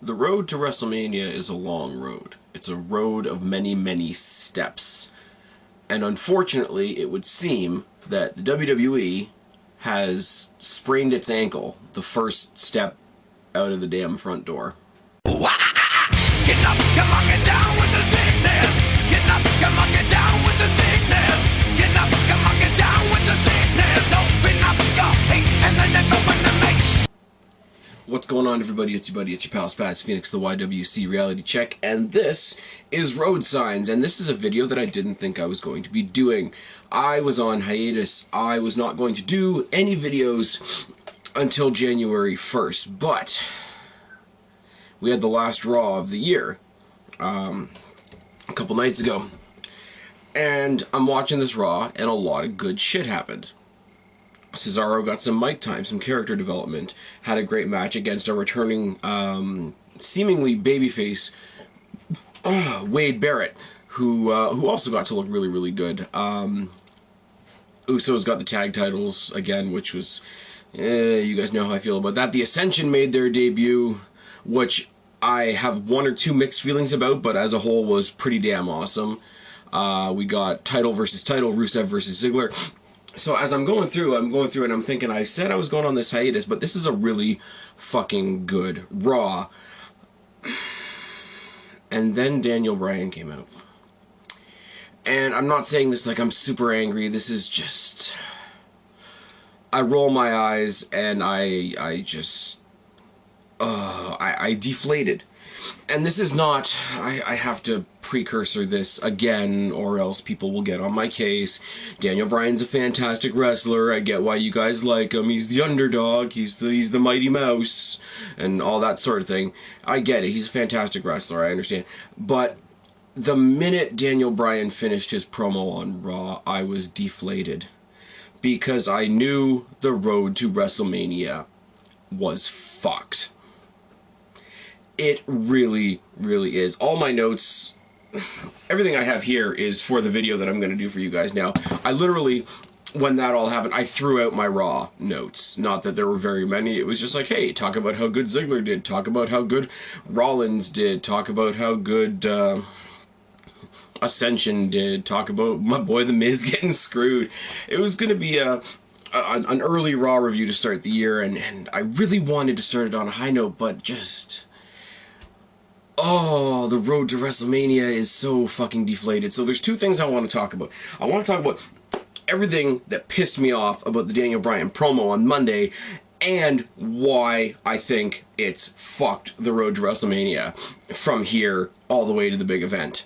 The road to WrestleMania is a long road. It's a road of many, many steps. And unfortunately, it would seem that the WWE has sprained its ankle the first step out of the damn front door. Get up, come on, get down with the sickness. Get up, come on, get down with the sickness. Get up, come on, get down with the sickness. Open up your hate and then open the make. What's going on, everybody? It's your buddy, it's your pal Spaz, Phoenix, the YWC Reality Check, and this is Road Signs, and this is a video that I didn't think I was going to be doing. I was on hiatus. I was not going to do any videos until January 1st, but we had the last Raw of the year a couple nights ago, and I'm watching this Raw, and a lot of good shit happened. Cesaro got some mic time, some character development, had a great match against a returning, seemingly babyface Wade Barrett, who also got to look really, really good. Usos got the tag titles again, which was, you guys know how I feel about that. The Ascension made their debut, which I have one or two mixed feelings about, but as a whole was pretty damn awesome. We got title versus title, Rusev versus Ziggler. So as I'm going through and I'm thinking, I said I was going on this hiatus, but this is a really fucking good Raw. And then Daniel Bryan came out. And I'm not saying this like I'm super angry, this is just... I roll my eyes and I deflated. And this is not, I have to precursor this again, or else people will get on my case. Daniel Bryan's a fantastic wrestler. I get why you guys like him. He's the underdog. He's the Mighty Mouse, and all that sort of thing. I get it. He's a fantastic wrestler. I understand. But the minute Daniel Bryan finished his promo on Raw, I was deflated. Because I knew the road to WrestleMania was fucked. It really, really is. All my notes, everything I have here is for the video that I'm going to do for you guys now. I literally, when that all happened, I threw out my Raw notes. Not that there were very many. It was just like, hey, talk about how good Ziggler did. Talk about how good Rollins did. Talk about how good Ascension did. Talk about my boy The Miz getting screwed. It was going to be an early Raw review to start the year, and I really wanted to start it on a high note, but just... oh, the road to WrestleMania is so fucking deflated. So there's two things I want to talk about. I want to talk about everything that pissed me off about the Daniel Bryan promo on Monday, and why I think it's fucked the road to WrestleMania from here all the way to the big event.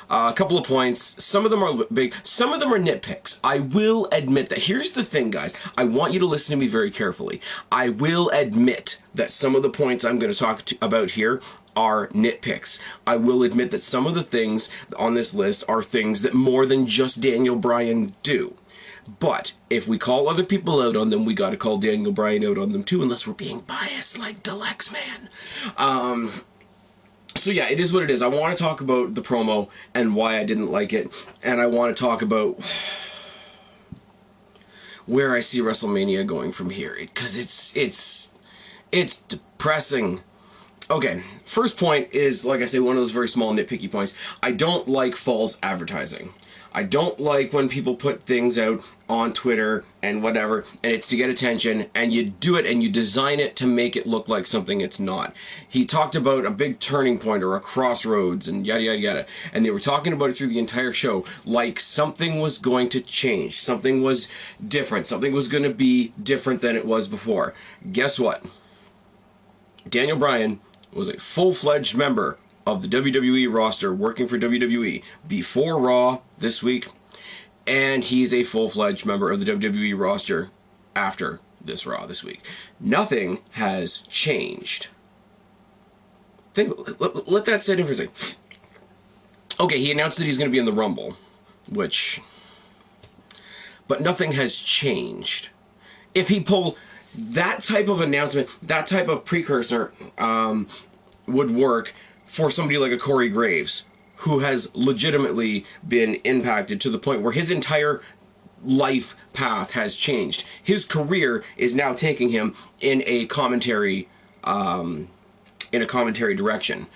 A couple of points. Some of them are big. Some of them are nitpicks. I will admit that. Here's the thing, guys. I want you to listen to me very carefully. I will admit that some of the points I'm going to talk about here are nitpicks. I will admit that some of the things on this list are things that more than just Daniel Bryan do. But if we call other people out on them, we got to call Daniel Bryan out on them too, unless we're being biased like Deluxe Man. So yeah, it is what it is. I want to talk about the promo and why I didn't like it, and I want to talk about where I see WrestleMania going from here, because it's depressing. Okay, first point is, like I say, one of those very small nitpicky points. I don't like false advertising. I don't like when people put things out on Twitter and whatever, and it's to get attention, and you do it and you design it to make it look like something it's not. He talked about a big turning point or a crossroads and yada yada yada, and they were talking about it through the entire show like something was going to change, something was different, something was going to be different than it was before. Guess what? Daniel Bryan was a full-fledged member of the WWE roster working for WWE before Raw this week, and he's a full-fledged member of the WWE roster after this Raw this week. Nothing has changed. Let that sit in for a second. Okay, he announced that he's going to be in the Rumble, but nothing has changed. If he pulled that type of announcement, that type of precursor would work for somebody like a Corey Graves, who has legitimately been impacted to the point where his entire life path has changed. His career is now taking him in a commentary in a commentary direction.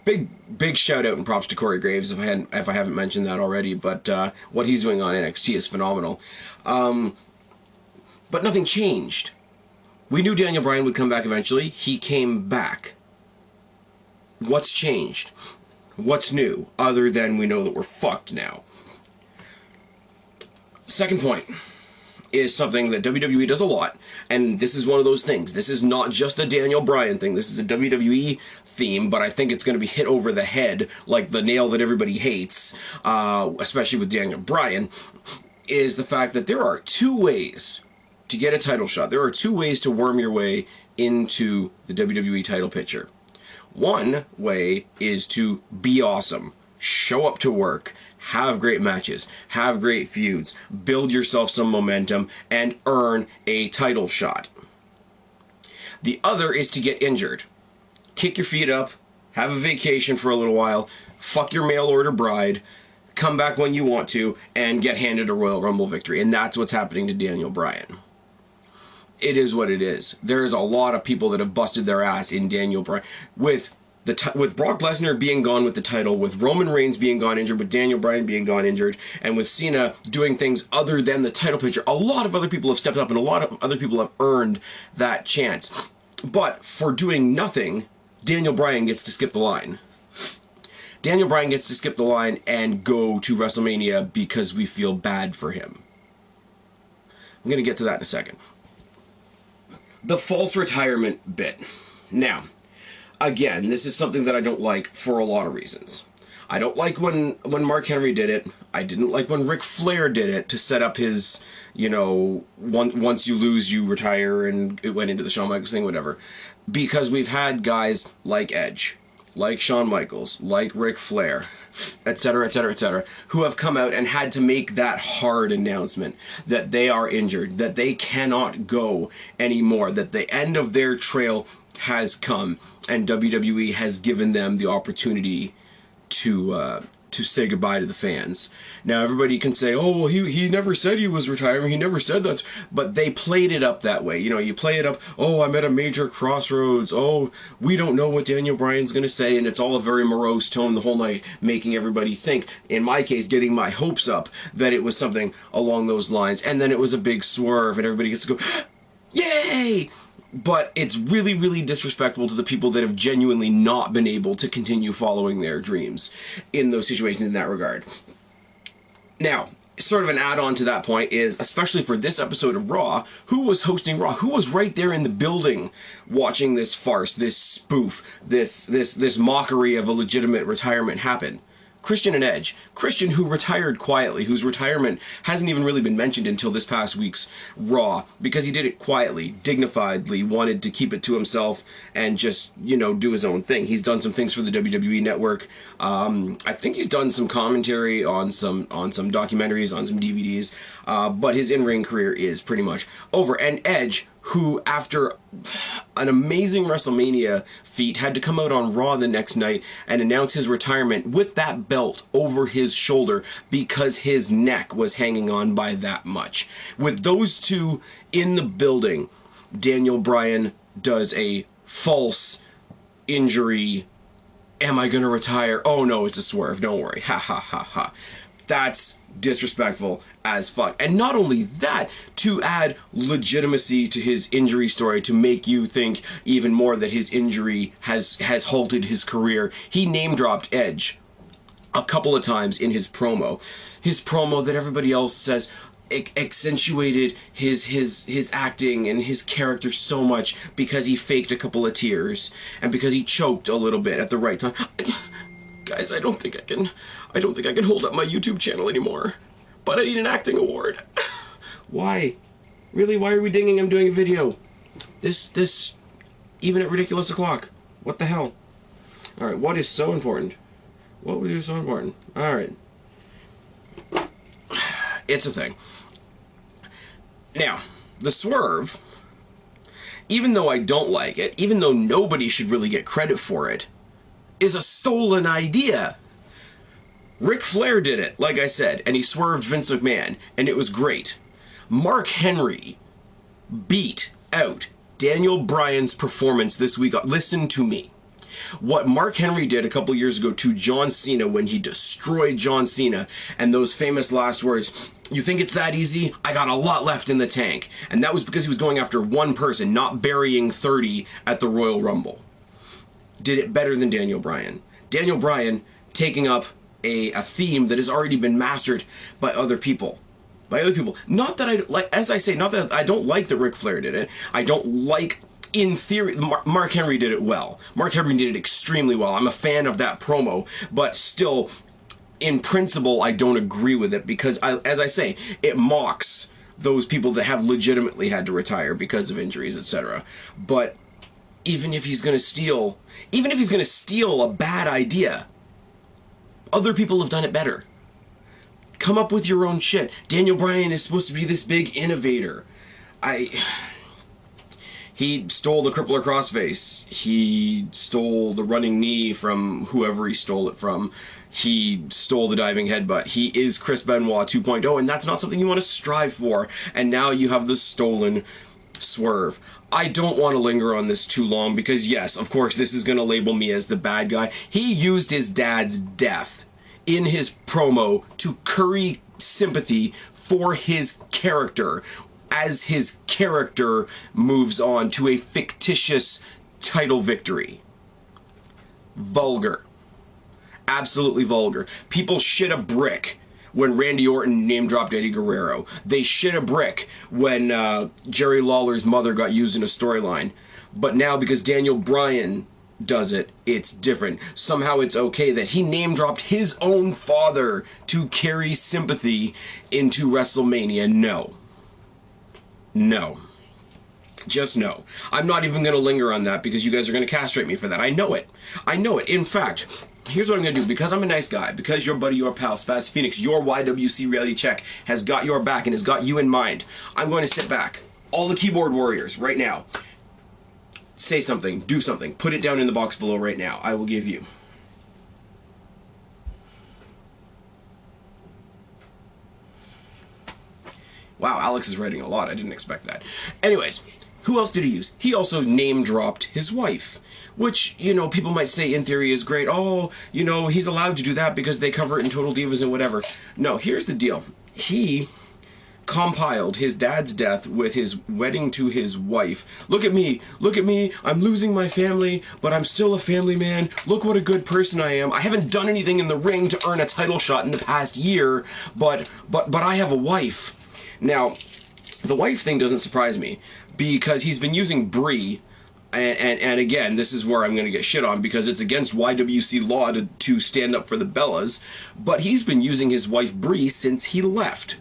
Big shout out and props to Corey Graves if I haven't mentioned that already, but what he's doing on NXT is phenomenal. But nothing changed. We knew Daniel Bryan would come back eventually. He came back. What's changed? What's new? Other than we know that we're fucked now. Second point is something that WWE does a lot, and this is one of those things. This is not just a Daniel Bryan thing. This is a WWE theme, but I think it's going to be hit over the head like the nail that everybody hates, especially with Daniel Bryan, is the fact that there are two ways to get a title shot. There are two ways to worm your way into the WWE title picture. One way is to be awesome, show up to work, have great matches, have great feuds, build yourself some momentum, and earn a title shot. The other is to get injured. Kick your feet up, have a vacation for a little while, fuck your mail order bride, come back when you want to, and get handed a Royal Rumble victory. And that's what's happening to Daniel Bryan. It is what it is. There's a lot of people that have busted their ass in Daniel Bryan. With Brock Lesnar being gone with the title, with Roman Reigns being gone injured, with Daniel Bryan being gone injured, and with Cena doing things other than the title picture, a lot of other people have stepped up and a lot of other people have earned that chance. But for doing nothing, Daniel Bryan gets to skip the line. Daniel Bryan gets to skip the line and go to WrestleMania because we feel bad for him. I'm going to get to that in a second. The false retirement bit. Now, again, this is something that I don't like for a lot of reasons. I don't like when Mark Henry did it. I didn't like when Ric Flair did it to set up his, once you lose, you retire, and it went into the Shawn Michaels thing, whatever. Because we've had guys like Edge, like Shawn Michaels, like Ric Flair, etc., etc., etc., who have come out and had to make that hard announcement that they are injured, that they cannot go anymore, that the end of their trail has come, and WWE has given them the opportunity to say goodbye to the fans. Now everybody can say, oh, well, he never said he was retiring, he never said that, but they played it up that way. You play it up, oh, I'm at a major crossroads, oh, we don't know what Daniel Bryan's going to say, and it's all a very morose tone the whole night, making everybody think, in my case, getting my hopes up that it was something along those lines, and then it was a big swerve, and everybody gets to go, yay! But it's really, really disrespectful to the people that have genuinely not been able to continue following their dreams in those situations in that regard. Now, sort of an add-on to that point is, especially for this episode of Raw, who was hosting Raw? Who was right there in the building watching this farce, this spoof, this mockery of a legitimate retirement happen? Christian and Edge. Christian, who retired quietly, whose retirement hasn't even really been mentioned until this past week's Raw, because he did it quietly, dignifiedly, wanted to keep it to himself and just, do his own thing. He's done some things for the WWE Network. I think he's done some commentary on some documentaries, on some DVDs, but his in-ring career is pretty much over. And Edge, who, after an amazing WrestleMania feat, had to come out on Raw the next night and announce his retirement with that belt over his shoulder because his neck was hanging on by that much. With those two in the building, Daniel Bryan does a false injury. Am I gonna retire? Oh no, it's a swerve. Don't worry. Ha ha ha ha. That's disrespectful as fuck. And not only that, to add legitimacy to his injury story, to make you think even more that his injury has halted his career, he name-dropped Edge a couple of times in his promo. His promo that everybody else says accentuated his acting and his character so much because he faked a couple of tears and because he choked a little bit at the right time. Guys, I don't think I can hold up my YouTube channel anymore. But I need an acting award. Why? Really, why are we dinging him doing a video? This, even at ridiculous o'clock. What the hell? Alright, what is so important? What would do so important? Alright. It's a thing. Now, the swerve, even though I don't like it, even though nobody should really get credit for it, is a stolen idea. Ric Flair did it, like I said, and he swerved Vince McMahon, and it was great. Mark Henry beat out Daniel Bryan's performance this week, listen to me. What Mark Henry did a couple years ago to John Cena when he destroyed John Cena, and those famous last words, "You think it's that easy? I got a lot left in the tank." And that was because he was going after one person, not burying 30 at the Royal Rumble. Did it better than Daniel Bryan. Daniel Bryan taking up a theme that has already been mastered by other people. Not that I, like, as I say, not that I don't like that Ric Flair did it. I don't like, in theory, Mark Henry did it well. Mark Henry did it extremely well. I'm a fan of that promo, but still, in principle, I don't agree with it because, as I say, it mocks those people that have legitimately had to retire because of injuries, etc. But even if he's going to steal a bad idea, other people have done it better. Come up with your own shit. Daniel Bryan is supposed to be this big innovator. He stole the crippler crossface. He stole the running knee from whoever he stole it from. He stole the diving headbutt. He is Chris Benoit 2.0, and that's not something you want to strive for. And now you have the stolen swerve. I don't want to linger on this too long because, yes, of course, this is going to label me as the bad guy. He used his dad's death in his promo to curry sympathy for his character as his character moves on to a fictitious title victory. Vulgar. Absolutely vulgar. People shit a brick when Randy Orton name-dropped Eddie Guerrero. They shit a brick when Jerry Lawler's mother got used in a storyline. But now, because Daniel Bryan does it, it's different. Somehow it's okay that he name-dropped his own father to carry sympathy into WrestleMania. No. No. Just no. I'm not even going to linger on that because you guys are going to castrate me for that. I know it. I know it. In fact, here's what I'm going to do. Because I'm a nice guy, because your buddy, your pal, Spaz Phoenix, your YWC reality check has got your back and has got you in mind, I'm going to sit back. All the keyboard warriors, right now, say something, do something, put it down in the box below right now. I will give you. Wow, Alex is writing a lot. I didn't expect that. Anyways, who else did he use? He also name-dropped his wife, which, you know, people might say in theory is great. Oh, you know, he's allowed to do that because they cover it in Total Divas and whatever. No, here's the deal. He compiled his dad's death with his wedding to his wife. Look at me, I'm losing my family, but I'm still a family man. Look what a good person I am. I haven't done anything in the ring to earn a title shot in the past year, but I have a wife. Now, the wife thing doesn't surprise me, because he's been using Brie, and again, this is where I'm going to get shit on, because it's against YWC law to stand up for the Bellas, but he's been using his wife Brie since he left.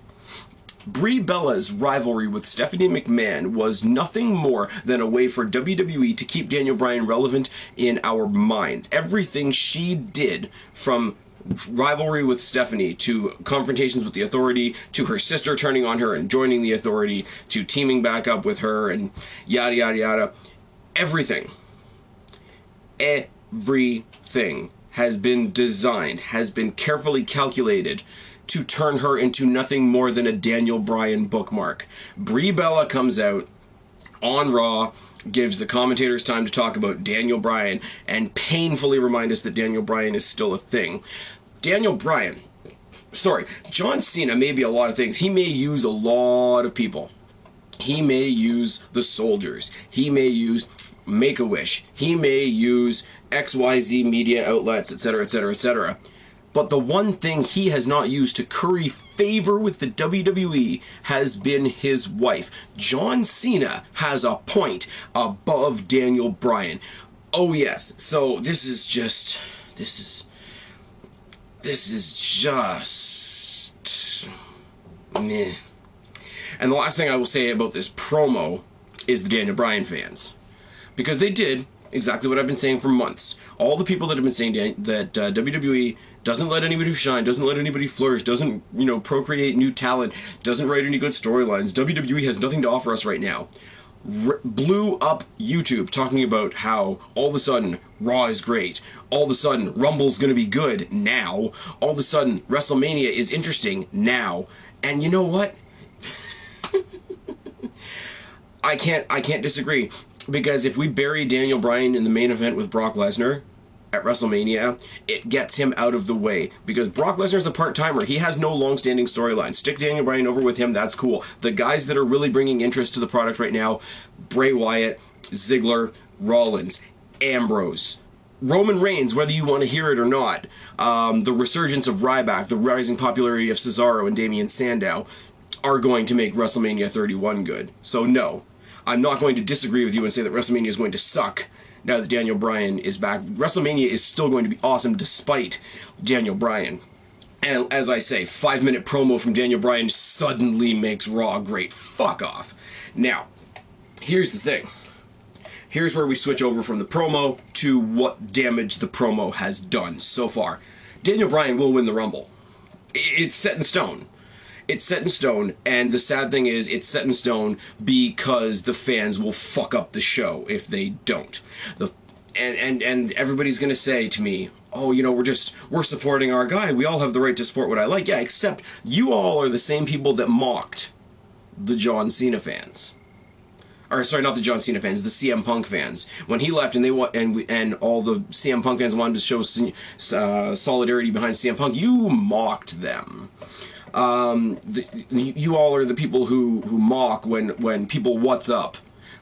Brie Bella's rivalry with Stephanie McMahon was nothing more than a way for WWE to keep Daniel Bryan relevant in our minds. Everything she did, from rivalry with Stephanie to confrontations with the Authority to her sister turning on her and joining the Authority to teaming back up with her and yada yada yada, everything has been designed, has been carefully calculated to turn her into nothing more than a Daniel Bryan bookmark. Brie Bella comes out on Raw, gives the commentators time to talk about Daniel Bryan, and painfully remind us that Daniel Bryan is still a thing. John Cena may be a lot of things. He may use a lot of people. He may use the soldiers. He may use Make-A-Wish. He may use XYZ media outlets, etc., etc., etc. But the one thing he has not used to curry favor with the WWE has been his wife. John Cena has a point above Daniel Bryan. Oh yes, so this is just meh. And the last thing I will say about this promo is the Daniel Bryan fans. Because they did exactly what I've been saying for months. All the people that have been saying that WWE doesn't let anybody shine, doesn't let anybody flourish, doesn't, procreate new talent, doesn't write any good storylines. WWE has nothing to offer us right now. Blew up YouTube talking about how all of a sudden Raw is great. All of a sudden Rumble's gonna be good now. All of a sudden WrestleMania is interesting now. And you know what? I can't disagree, because if we bury Daniel Bryan in the main event with Brock Lesnar at WrestleMania, it gets him out of the way, because Brock Lesnar's a part-timer. He has no long-standing storyline. Stick Daniel Bryan over with him, that's cool. The guys that are really bringing interest to the product right now, Bray Wyatt, Ziggler, Rollins, Ambrose, Roman Reigns, whether you want to hear it or not, the resurgence of Ryback, the rising popularity of Cesaro and Damian Sandow are going to make WrestleMania 31 good. So no, I'm not going to disagree with you and say that WrestleMania is going to suck now that Daniel Bryan is back. WrestleMania is still going to be awesome despite Daniel Bryan. And as I say, 5-minute promo from Daniel Bryan suddenly makes Raw great. Fuck off. Now, here's the thing. Here's where we switch over from the promo to what damage the promo has done so far. Daniel Bryan will win the Rumble. It's set in stone. It's set in stone, and the sad thing is, it's set in stone because the fans will fuck up the show if they don't. And everybody's gonna say to me, oh, you know, we're supporting our guy. We all have the right to support what I like. Yeah, except you all are the same people that mocked the John Cena fans. Or sorry, not the John Cena fans, the CM Punk fans. When he left, and all the CM Punk fans wanted to show solidarity behind CM Punk, you mocked them. You all are the people who mock when people what's up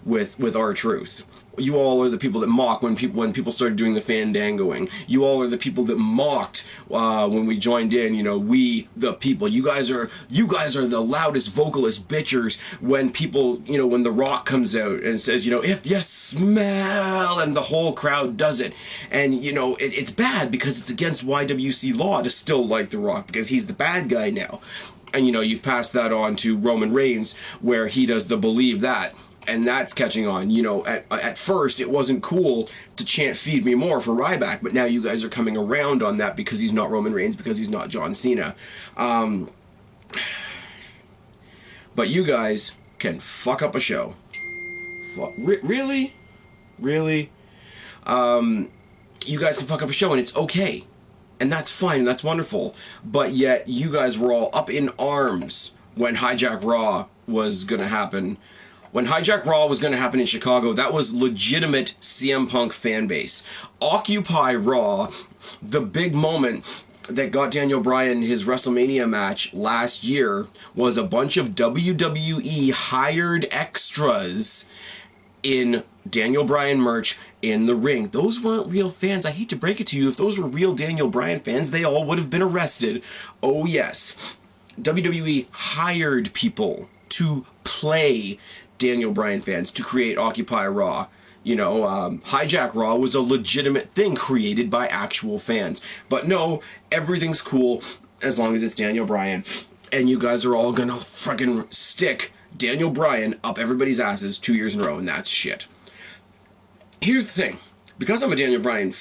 with R-Truth. You all are the people that mock when people started doing the fandangoing. You all are the people that mocked when we joined in. You know, we the people. You guys are the loudest vocalist bitchers when people, you know, when The Rock comes out and says, you know, if you smell, and the whole crowd does it. And you know, it's bad because it's against YWC law to still like The Rock because he's the bad guy now. And you know, you've passed that on to Roman Reigns where he does the believe that. And that's catching on. You know, at first it wasn't cool to chant "Feed Me More" for Ryback, but now you guys are coming around on that because he's not Roman Reigns, because he's not John Cena. But you guys can fuck up a show. Really? You guys can fuck up a show and it's okay. And that's fine, and that's wonderful. But yet you guys were all up in arms when Hijack Raw was going to happen. When Hijack Raw was going to happen in Chicago, that was legitimate CM Punk fan base. Occupy Raw, the big moment that got Daniel Bryan his WrestleMania match last year, was a bunch of WWE hired extras in Daniel Bryan merch in the ring. Those weren't real fans. I hate to break it to you. If those were real Daniel Bryan fans, they all would have been arrested. Oh yes. WWE hired people to play Daniel Bryan fans to create Occupy Raw. You know, Hijack Raw was a legitimate thing created by actual fans. But no, everything's cool as long as it's Daniel Bryan. And you guys are all gonna fucking stick Daniel Bryan up everybody's asses 2 years in a row, and that's shit. Here's the thing. Because I'm a Daniel Bryan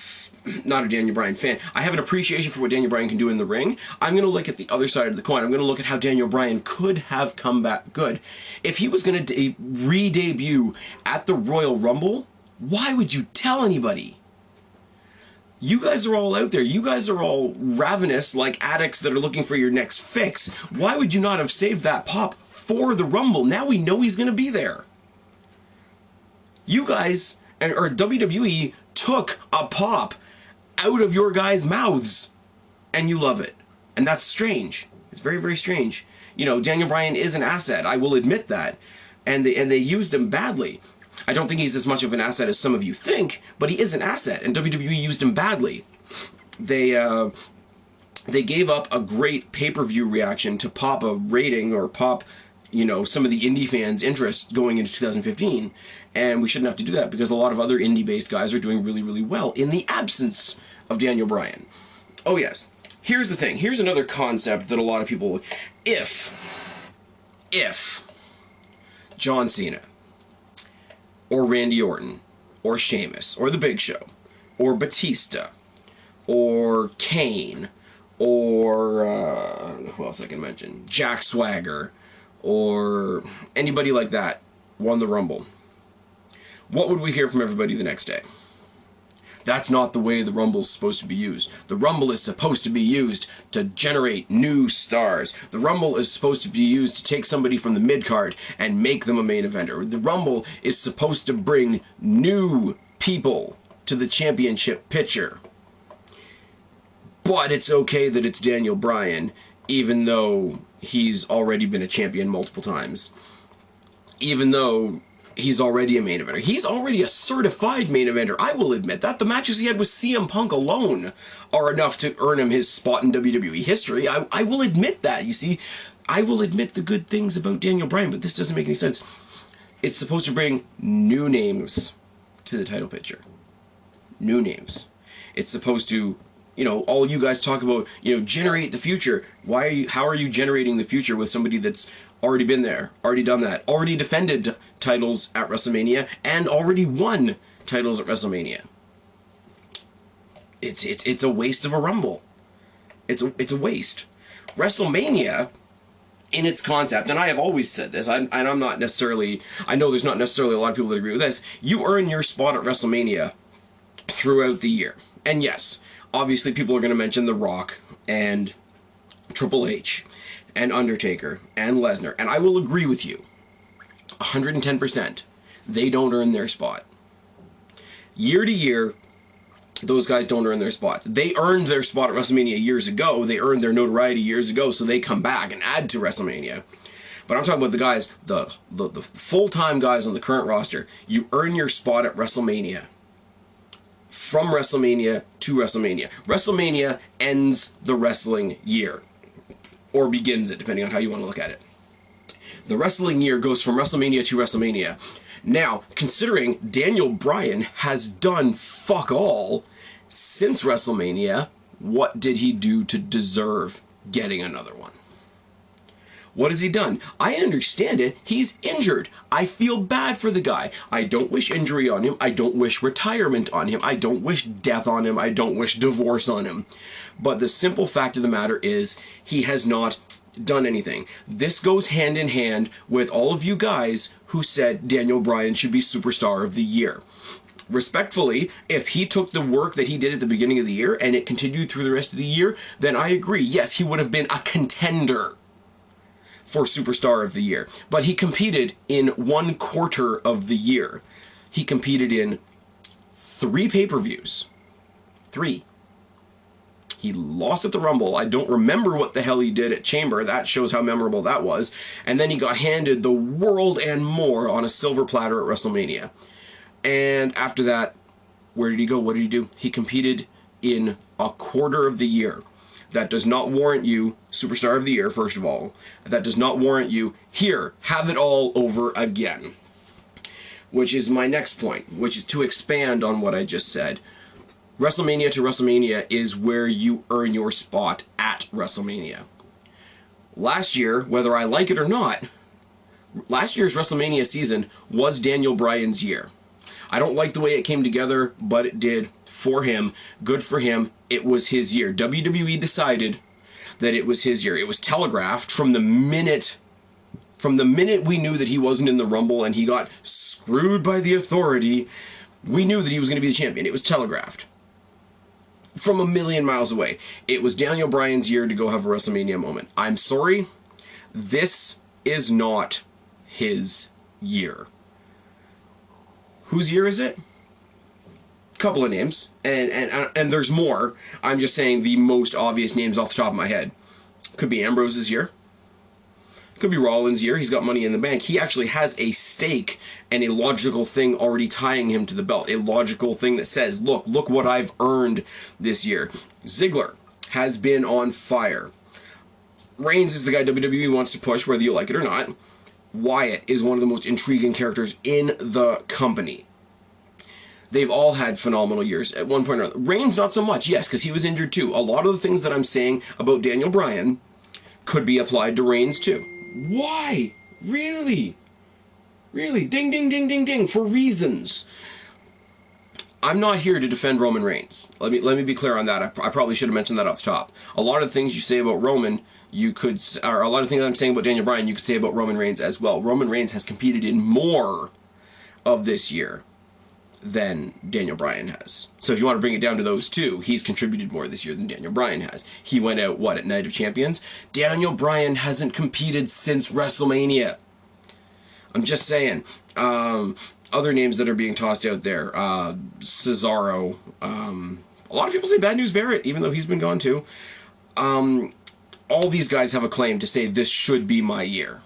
not a Daniel Bryan fan, I have an appreciation for what Daniel Bryan can do in the ring. I'm going to look at the other side of the coin. I'm going to look at how Daniel Bryan could have come back good. If he was going to re-debut at the Royal Rumble, why would you tell anybody? You guys are all out there. You guys are all ravenous like addicts that are looking for your next fix. Why would you not have saved that pop for the Rumble? Now we know he's going to be there. You guys, or WWE, took a pop out of your guys' mouths, and you love it. And that's strange. It's very, very strange. You know, Daniel Bryan is an asset. I will admit that. And they used him badly. I don't think he's as much of an asset as some of you think, but he is an asset, and WWE used him badly. They gave up a great pay-per-view reaction to pop a rating or pop, you know, some of the indie fans' interest going into 2015, and we shouldn't have to do that because a lot of other indie-based guys are doing really, really well in the absence of Daniel Bryan. Oh yes, here's the thing. Here's another concept that a lot of people... If John Cena, or Randy Orton, or Sheamus, or The Big Show, or Batista, or Kane, or who else I can mention? Jack Swagger, or anybody like that won the Rumble, what would we hear from everybody the next day? That's not the way the Rumble is supposed to be used. The Rumble is supposed to be used to generate new stars. The Rumble is supposed to be used to take somebody from the mid-card and make them a main eventer. The Rumble is supposed to bring new people to the championship picture. But it's okay that it's Daniel Bryan, even though he's already been a champion multiple times. Even though he's already a main eventer. He's already a certified main eventer. I will admit that. The matches he had with CM Punk alone are enough to earn him his spot in WWE history. I will admit that. You see, I will admit the good things about Daniel Bryan, but this doesn't make any sense. It's supposed to bring new names to the title picture. New names. It's supposed to, you know, all you guys talk about, you know, generate the future. How are you generating the future with somebody that's already been there, already done that, already defended titles at WrestleMania, and already won titles at WrestleMania? It's a waste of a Rumble. It's a waste. WrestleMania, in its concept, and I have always said this, I know there's not necessarily a lot of people that agree with this, you earn your spot at WrestleMania throughout the year. And yes, obviously people are going to mention The Rock and Triple H and Undertaker and Lesnar, and I will agree with you 110%. They don't earn their spot. Year to year, those guys don't earn their spots. They earned their spot at WrestleMania years ago. They earned their notoriety years ago, so they come back and add to WrestleMania. But I'm talking about the guys, the full-time guys on the current roster. You earn your spot at WrestleMania. From WrestleMania to WrestleMania. WrestleMania ends the wrestling year. Or begins it, depending on how you want to look at it. The wrestling year goes from WrestleMania to WrestleMania. Now, considering Daniel Bryan has done fuck all since WrestleMania, what did he do to deserve getting another one? What has he done? I understand it. He's injured. I feel bad for the guy. I don't wish injury on him. I don't wish retirement on him. I don't wish death on him. I don't wish divorce on him. But the simple fact of the matter is, he has not done anything. This goes hand in hand with all of you guys who said Daniel Bryan should be Superstar of the Year. Respectfully, if he took the work that he did at the beginning of the year and it continued through the rest of the year, then I agree. Yes, he would have been a contender for Superstar of the Year. But he competed in 1/4 of the year. He competed in 3 pay-per-views. 3. He lost at the Rumble. I don't remember what the hell he did at Chamber. That shows how memorable that was. And then he got handed the world and more on a silver platter at WrestleMania. And after that, where did he go? What did he do? He competed in 1/4 of the year. That does not warrant you Superstar of the Year, first of all. That does not warrant you, here, have it all over again. Which is my next point, which is to expand on what I just said. WrestleMania to WrestleMania is where you earn your spot at WrestleMania. Last year, whether I like it or not, last year's WrestleMania season was Daniel Bryan's year. I don't like the way it came together, but it did. For him, good for him, it was his year. WWE decided that it was his year. It was telegraphed from the minute we knew that he wasn't in the Rumble and he got screwed by the Authority. We knew that he was going to be the champion. It was telegraphed from a million miles away. It was Daniel Bryan's year to go have a WrestleMania moment. I'm sorry, this is not his year. Whose year is it? Couple of names, and there's more. I'm just saying the most obvious names off the top of my head. Could be Ambrose's year. Could be Rollins' year. He's got Money in the Bank. He actually has a stake and a logical thing already tying him to the belt. A logical thing that says, look what I've earned this year. Ziggler has been on fire. Reigns is the guy WWE wants to push, whether you like it or not. Wyatt is one of the most intriguing characters in the company. They've all had phenomenal years at one point or another. Reigns, not so much, yes, because he was injured too. A lot of the things that I'm saying about Daniel Bryan could be applied to Reigns too. Why? Really? Really? Ding, ding, ding, ding, ding, for reasons. I'm not here to defend Roman Reigns. Let me be clear on that. I probably should have mentioned that off the top. A lot of things you say about Roman, or a lot of things I'm saying about Daniel Bryan, you could say about Roman Reigns as well. Roman Reigns has competed in more of this year. than Daniel Bryan has. So if you want to bring it down to those two, he's contributed more this year than Daniel Bryan has. He went out, what, at Night of Champions? Daniel Bryan hasn't competed since WrestleMania. I'm just saying. Other names that are being tossed out there. Cesaro. A lot of people say Bad News Barrett, even though he's been gone too. All these guys have a claim to say this should be my year.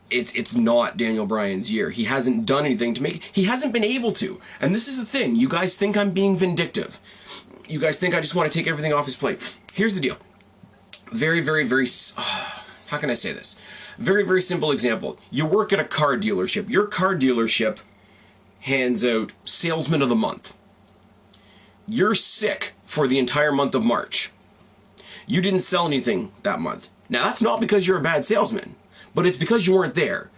It's not Daniel Bryan's year. He hasn't done anything to make it. He hasn't been able to. And this is the thing. You guys think I'm being vindictive. You guys think I just want to take everything off his plate. Here's the deal. Very, very, very... how can I say this? Very, very simple example. You work at a car dealership. Your car dealership hands out Salesman of the Month. You're sick for the entire month of March. You didn't sell anything that month. Now, that's not because you're a bad salesman, but it's because you weren't there.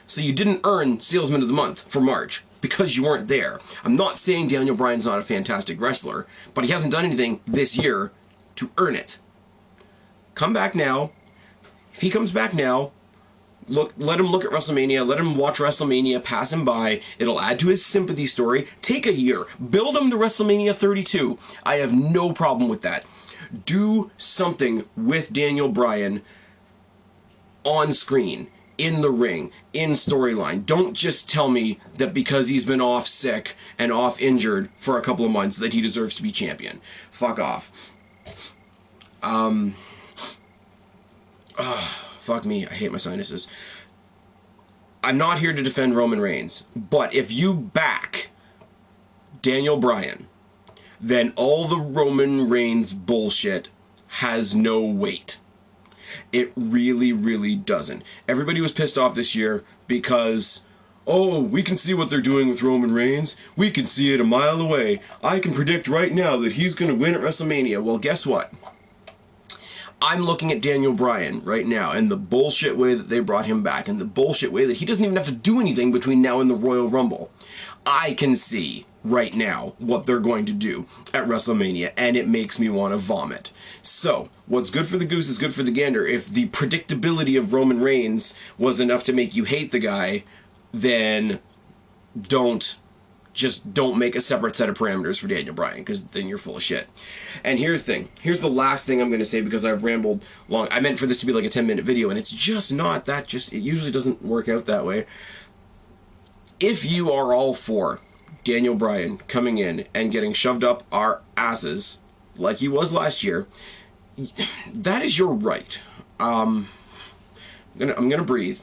So you didn't earn Salesman of the Month for March because you weren't there. I'm not saying Daniel Bryan's not a fantastic wrestler, but he hasn't done anything this year to earn it. Come back now. If he comes back now, let him look at WrestleMania, let him watch WrestleMania, pass him by. It'll add to his sympathy story. Take a year. Build him to WrestleMania 32. I have no problem with that. Do something with Daniel Bryan on screen, in the ring, in storyline. Don't just tell me that because he's been off sick and off injured for a couple of months that he deserves to be champion. Fuck off. Fuck me, I hate my sinuses. I'm not here to defend Roman Reigns, but if you back Daniel Bryan, then all the Roman Reigns bullshit has no weight. It really, really doesn't. Everybody was pissed off this year because, oh, we can see what they're doing with Roman Reigns. We can see it a mile away. I can predict right now that he's going to win at WrestleMania. Well, guess what? I'm looking at Daniel Bryan right now and the bullshit way that they brought him back and the bullshit way that he doesn't even have to do anything between now and the Royal Rumble. I can see right now what they're going to do at WrestleMania, and it makes me want to vomit. So, what's good for the goose is good for the gander. If the predictability of Roman Reigns was enough to make you hate the guy, then don't make a separate set of parameters for Daniel Bryan, because then you're full of shit. And here's the thing. Here's the last thing I'm going to say, because I've rambled long. I meant for this to be like a 10-minute video, and it's just not that. It usually doesn't work out that way. If you are all for Daniel Bryan coming in and getting shoved up our asses like he was last year, that is your right. I'm gonna breathe.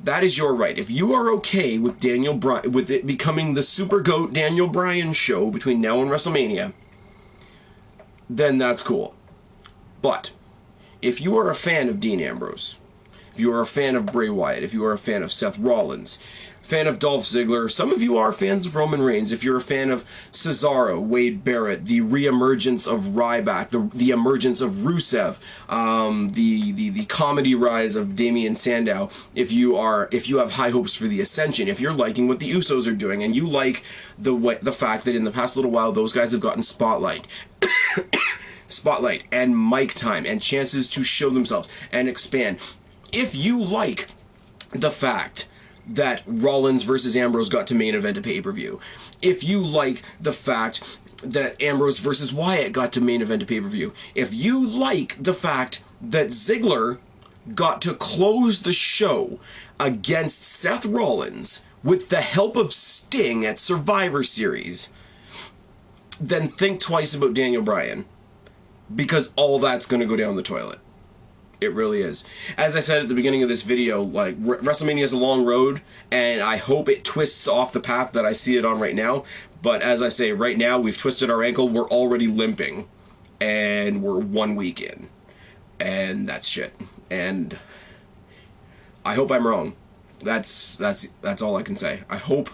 That is your right. If you are okay with Daniel Bryan, with it becoming the Super Goat Daniel Bryan show between now and WrestleMania, then that's cool. But if you are a fan of Dean Ambrose, if you are a fan of Bray Wyatt, if you are a fan of Seth Rollins, fan of Dolph Ziggler, some of you are fans of Roman Reigns, if you're a fan of Cesaro, Wade Barrett, the reemergence of Ryback, the emergence of Rusev, the comedy rise of Damian Sandow, if you have high hopes for the Ascension, if you're liking what the Usos are doing, and you like the fact that in the past little while those guys have gotten spotlight and mic time and chances to show themselves and expand. If you like the fact that Rollins versus Ambrose got to main event a pay-per-view, if you like the fact that Ambrose versus Wyatt got to main event a pay-per-view, if you like the fact that Ziggler got to close the show against Seth Rollins with the help of Sting at Survivor Series, then think twice about Daniel Bryan, because all that's going to go down the toilet. It really is. As I said at the beginning of this video, like, WrestleMania is a long road, and I hope it twists off the path that I see it on right now. But as I say, right now, we've twisted our ankle, we're already limping, and we're 1 week in. And that's shit. And I hope I'm wrong. That's all I can say. I hope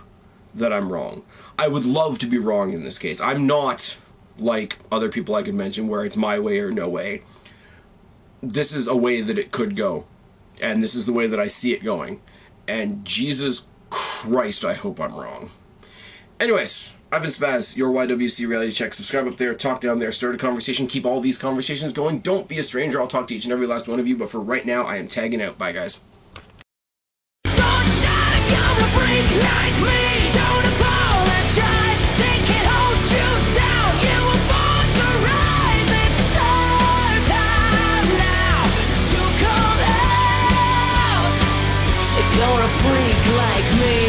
that I'm wrong. I would love to be wrong in this case. I'm not like other people I could mention where it's my way or no way. This is a way that it could go, and this is the way that I see it going, and Jesus Christ, I hope I'm wrong. Anyways, I've been Spaz, your YWC Reality Check. Subscribe up there, talk down there, start a conversation, keep all these conversations going. Don't be a stranger, I'll talk to each and every last one of you, but for right now, I am tagging out. Bye, guys.